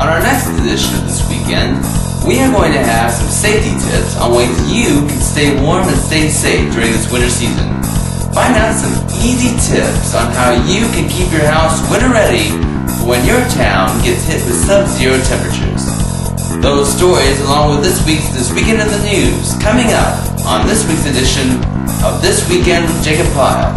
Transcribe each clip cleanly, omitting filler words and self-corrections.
On our next edition of This Weekend, we are going to have some safety tips on ways you can stay warm and stay safe during this winter season. Find out some easy tips on how you can keep your house winter ready for when your town gets hit with sub-zero temperatures. Those stories along with this week's This Weekend in the News coming up on this week's edition of This Weekend with Jacob Pyle.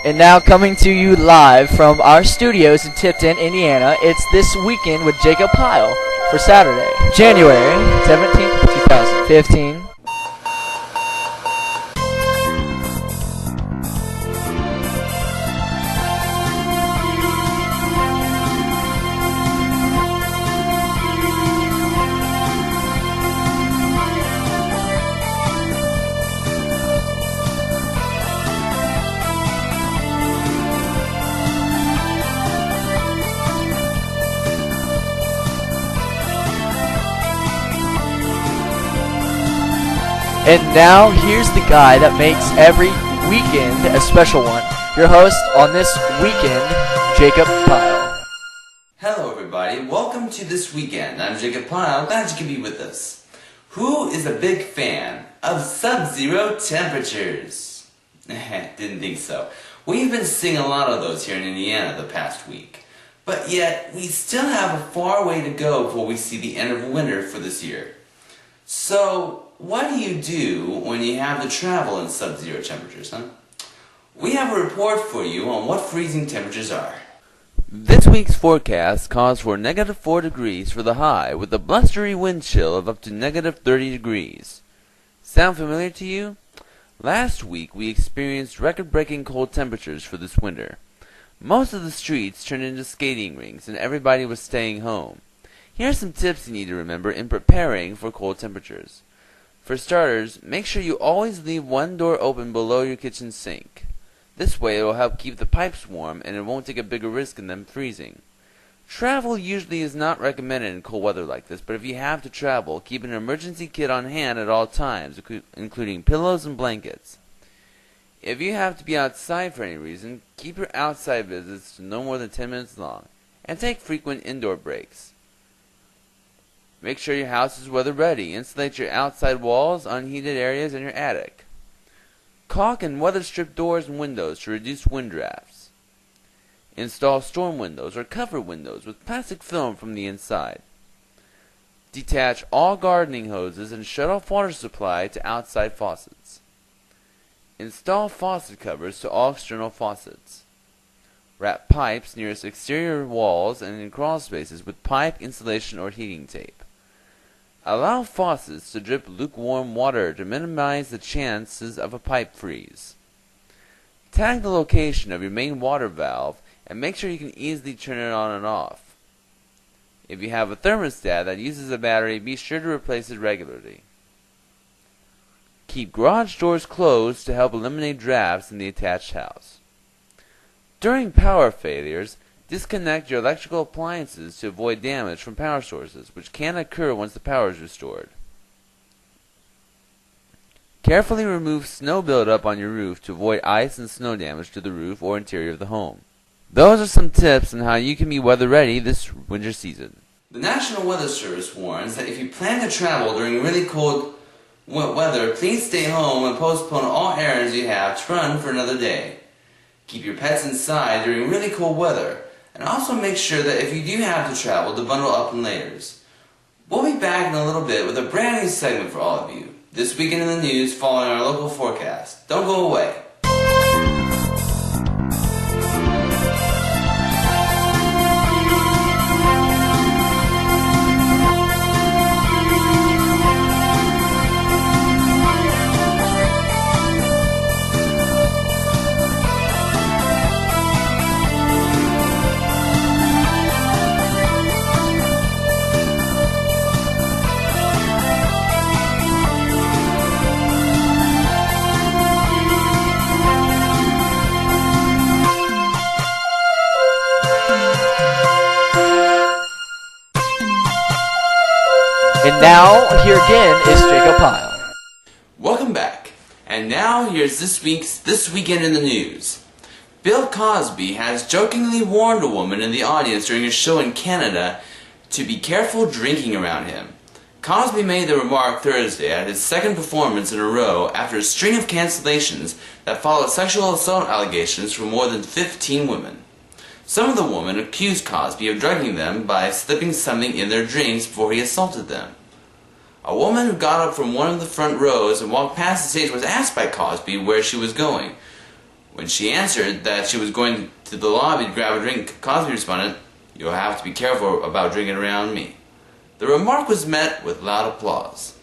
And now coming to you live from our studios in Tipton, Indiana, it's This Weekend with Jacob Pyle for Saturday, January 17th, 2015. And now, here's the guy that makes every weekend a special one. Your host on This Weekend, Jacob Pyle. Hello everybody, welcome to This Weekend. I'm Jacob Pyle, glad you can be with us. Who is a big fan of sub-zero temperatures? Didn't think so. We've been seeing a lot of those here in Indiana the past week. But yet, we still have a far way to go before we see the end of winter for this year. So, what do you do when you have to travel in sub-zero temperatures, huh? We have a report for you on what freezing temperatures are. This week's forecast calls for -4 degrees for the high, with a blustery wind chill of up to -30 degrees. Sound familiar to you? Last week we experienced record-breaking cold temperatures for this winter. Most of the streets turned into skating rinks and everybody was staying home. Here are some tips you need to remember in preparing for cold temperatures. For starters, make sure you always leave one door open below your kitchen sink. This way it will help keep the pipes warm and it won't take a bigger risk in them freezing. Travel usually is not recommended in cold weather like this, but if you have to travel, keep an emergency kit on hand at all times, including pillows and blankets. If you have to be outside for any reason, keep your outside visits to no more than 10 minutes long, and take frequent indoor breaks. Make sure your house is weather ready. Insulate your outside walls, unheated areas, and your attic. Caulk and weather strip doors and windows to reduce wind drafts. Install storm windows or cover windows with plastic film from the inside. Detach all gardening hoses and shut off water supply to outside faucets. Install faucet covers to all external faucets. Wrap pipes nearest exterior walls and in crawl spaces with pipe, insulation, or heating tape. Allow faucets to drip lukewarm water to minimize the chances of a pipe freeze. Tag the location of your main water valve and make sure you can easily turn it on and off. If you have a thermostat that uses a battery, be sure to replace it regularly. Keep garage doors closed to help eliminate drafts in the attached house. During power failures, disconnect your electrical appliances to avoid damage from power sources, which can occur once the power is restored. Carefully remove snow buildup on your roof to avoid ice and snow damage to the roof or interior of the home. Those are some tips on how you can be weather ready this winter season. The National Weather Service warns that if you plan to travel during really cold weather, please stay home and postpone all errands you have to run for another day. Keep your pets inside during really cold weather. And also make sure that if you do have to travel, to bundle up in layers. We'll be back in a little bit with a brand new segment for all of you. This Weekend in the News following our local forecast. Don't go away. And now, here again is Jacob Pyle. Welcome back. And now here's this week's This Weekend in the News. Bill Cosby has jokingly warned a woman in the audience during a show in Canada to be careful drinking around him. Cosby made the remark Thursday at his second performance in a row after a string of cancellations that followed sexual assault allegations from more than 15 women. Some of the women accused Cosby of drugging them by slipping something in their drinks before he assaulted them. A woman who got up from one of the front rows and walked past the stage was asked by Cosby where she was going. When she answered that she was going to the lobby to grab a drink, Cosby responded, "You'll have to be careful about drinking around me." The remark was met with loud applause.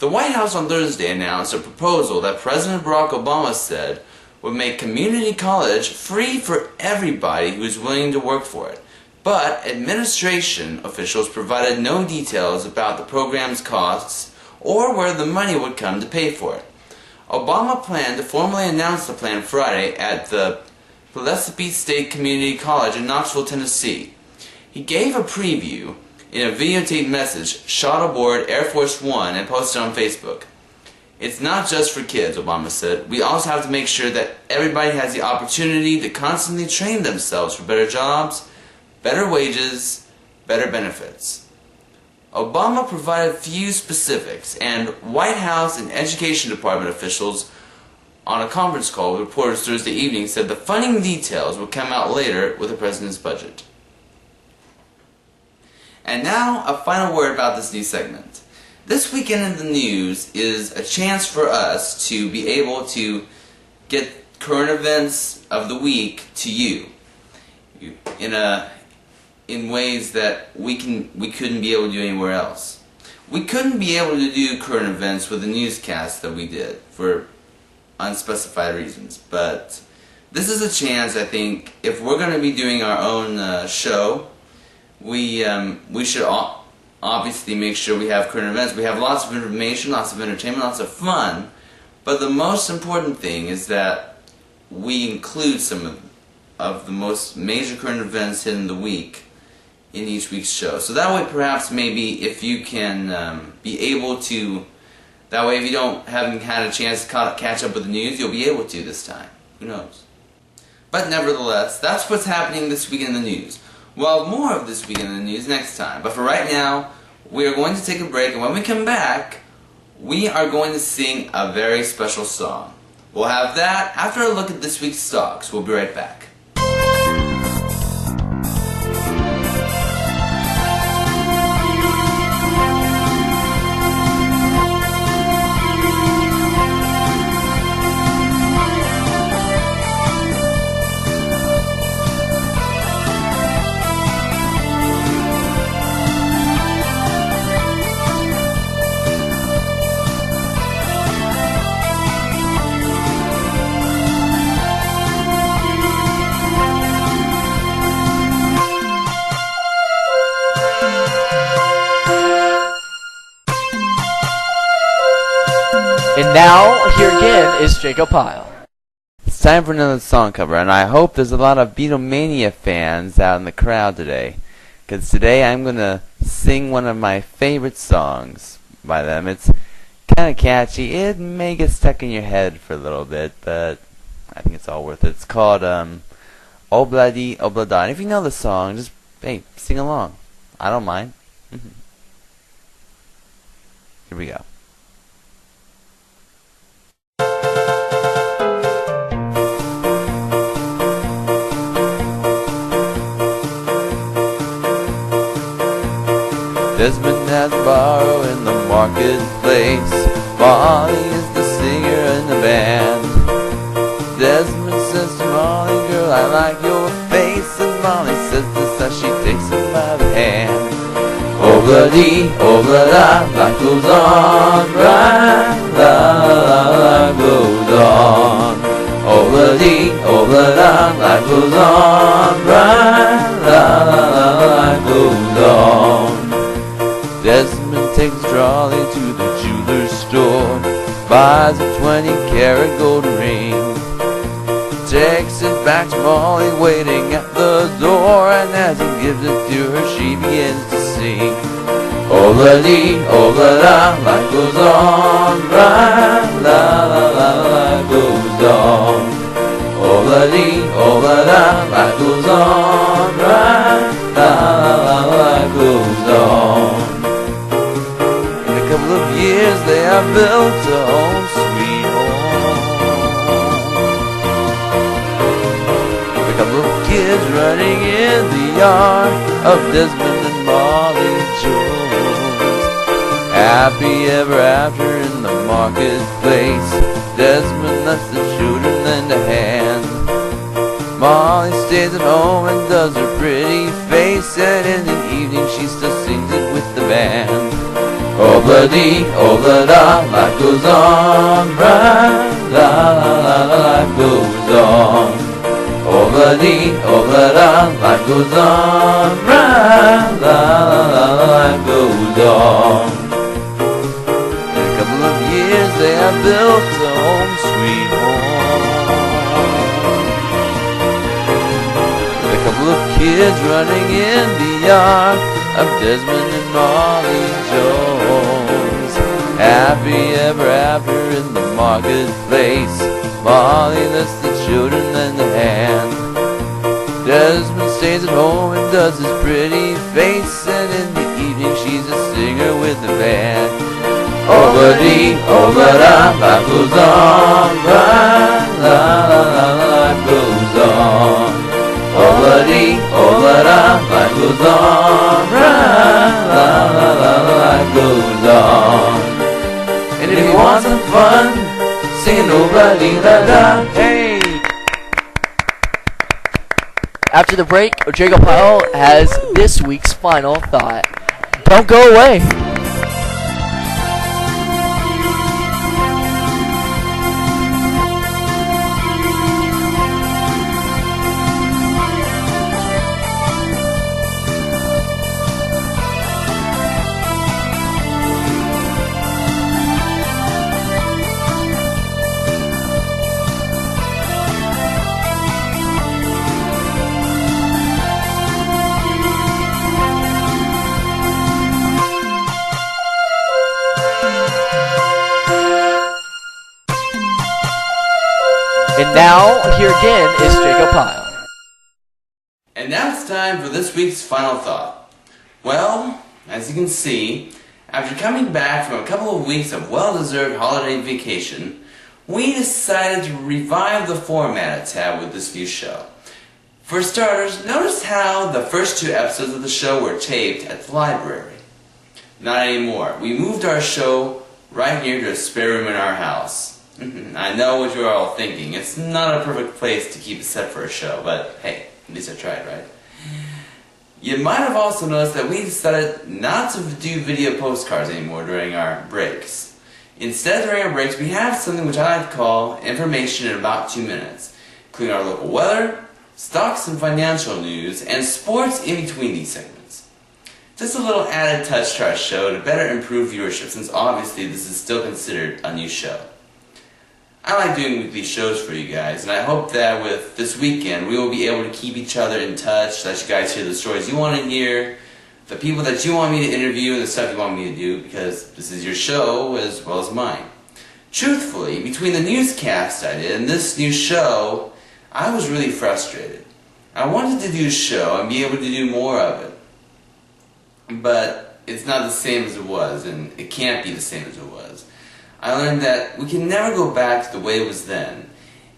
The White House on Thursday announced a proposal that President Barack Obama said would make community college free for everybody who is willing to work for it. But administration officials provided no details about the program's costs or where the money would come to pay for it. Obama planned to formally announce the plan Friday at the Pulaski State Community College in Knoxville, Tennessee. He gave a preview in a videotaped message shot aboard Air Force One and posted on Facebook. "It's not just for kids," Obama said. "We also have to make sure that everybody has the opportunity to constantly train themselves for better jobs, better wages, better benefits." Obama provided few specifics, and White House and Education Department officials on a conference call with reporters Thursday evening said the funding details will come out later with the president's budget. And now, a final word about this new segment. This Weekend in the News is a chance for us to be able to get current events of the week to you in ways that we couldn't be able to do anywhere else. We couldn't be able to do current events with the newscast that we did for unspecified reasons, but this is a chance. I think if we're going to be doing our own show, we should obviously make sure we have current events. We have lots of information, lots of entertainment, lots of fun, but the most important thing is that we include some of the most major current events in the week in each week's show. So that way, perhaps, maybe if you can be able to, that way if you haven't had a chance to catch up with the news, you'll be able to this time. Who knows? But nevertheless, that's what's happening this week in the news. Well, more of this week in the news next time. But for right now, we are going to take a break, and when we come back, we are going to sing a very special song. We'll have that after a look at this week's stocks. We'll be right back. And now, here again is Jacob Pyle. It's time for another song cover, and I hope there's a lot of Beatlemania fans out in the crowd today, because today I'm going to sing one of my favorite songs by them. It's kind of catchy. It may get stuck in your head for a little bit, but I think it's all worth it. It's called Obladi Oblada. And if you know the song, just, hey, sing along. I don't mind. Here we go. Desmond has a borrow in the marketplace. Molly is the singer in the band. Desmond says to Molly, "Girl, I like your face." And Molly says this as she takes him by the hand. Obladi, oblada, life goes on, right? La la la, life goes on. Obladi, oblada, life goes on, right? La la la, life goes on. Desmond takes a trolley to the jeweler's store, buys a 20-carat gold ring, takes it back to Molly waiting at the door, and as he gives it to her, she begins to sing. Obladi, oblada, life goes on, right? La la la, life goes on. Obladi, oblada, life goes on, right? La la la, life goes on. have built a home sweet home. With a couple of kids running in the yard of Desmond and Molly Jones. Happy ever after in the marketplace. Desmond lets the children lend a hand. Molly stays at home and does her pretty face, and in the evening she still sings it with the band. Oh-blah-dee, oh-blah-da, life goes on, right, la-la-la-la, life goes on. Oh-blah-dee, oh-blah-da, life goes on, right, la-la-la-la, life goes on. In a couple of years they have built a home sweet home. With a couple of kids running in the yard of Desmond and Molly Jones. Happy ever after in the marketplace. Molly lets the children lend a hand. Desmond stays at home and does his pretty face, and in the evening she's a singer with the band. Oh-blah-dee, oh-blah-da, life goes on, right, la-la-la-la, life goes on. Oh-blah-dee, oh-blah-da, life goes on, right, la-la-la-la, life goes on. And if you want some fun, singing oh-blah-dee-la-da, hey! After the break, Jacob Pyle has this week's final thought. Don't go away. And now, here again is Jacob Pyle. And now it's time for this week's final thought. Well, as you can see, after coming back from a couple of weeks of well-deserved holiday vacation, we decided to revive the format a tad with this new show. For starters, notice how the first 2 episodes of the show were taped at the library. Not anymore. We moved our show right here to a spare room in our house. I know what you're all thinking. It's not a perfect place to keep it set for a show, but hey, at least I tried, right? You might have also noticed that we decided not to do video postcards anymore during our breaks. Instead, during our breaks, we have something which I like to call information in about 2 minutes, including our local weather, stocks and financial news, and sports in between these segments. Just a little added touch to our show to better improve viewership, since obviously this is still considered a new show. I like doing weekly shows for you guys, and I hope that with this weekend we will be able to keep each other in touch, let you guys hear the stories you want to hear, the people that you want me to interview, and the stuff you want me to do, because this is your show as well as mine. Truthfully, between the newscast I did and this new show, I was really frustrated. I wanted to do a show and be able to do more of it, but it's not the same as it was, and it can't be the same as it was. I learned that we can never go back to the way it was then.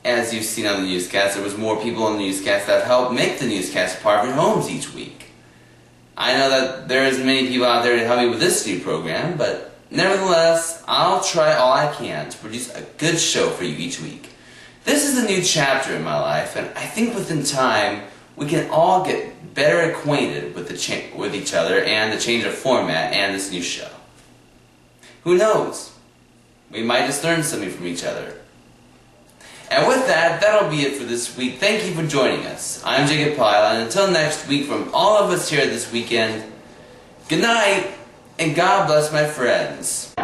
As you've seen on the newscast, there was more people on the newscast that helped make the newscast a part of your homes each week. I know that there isn't many people out there to help me with this new program, but nevertheless, I'll try all I can to produce a good show for you each week. This is a new chapter in my life, and I think within time, we can all get better acquainted with each other and the change of format and this new show. Who knows? We might just learn something from each other. And with that, that'll be it for this week. Thank you for joining us. I'm Jacob Pyle, and until next week, from all of us here this weekend, good night, and God bless my friends.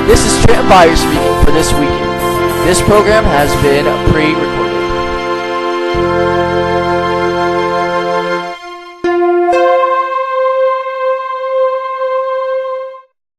This is Jacob Pyle speaking for this weekend. This program has been pre-recorded.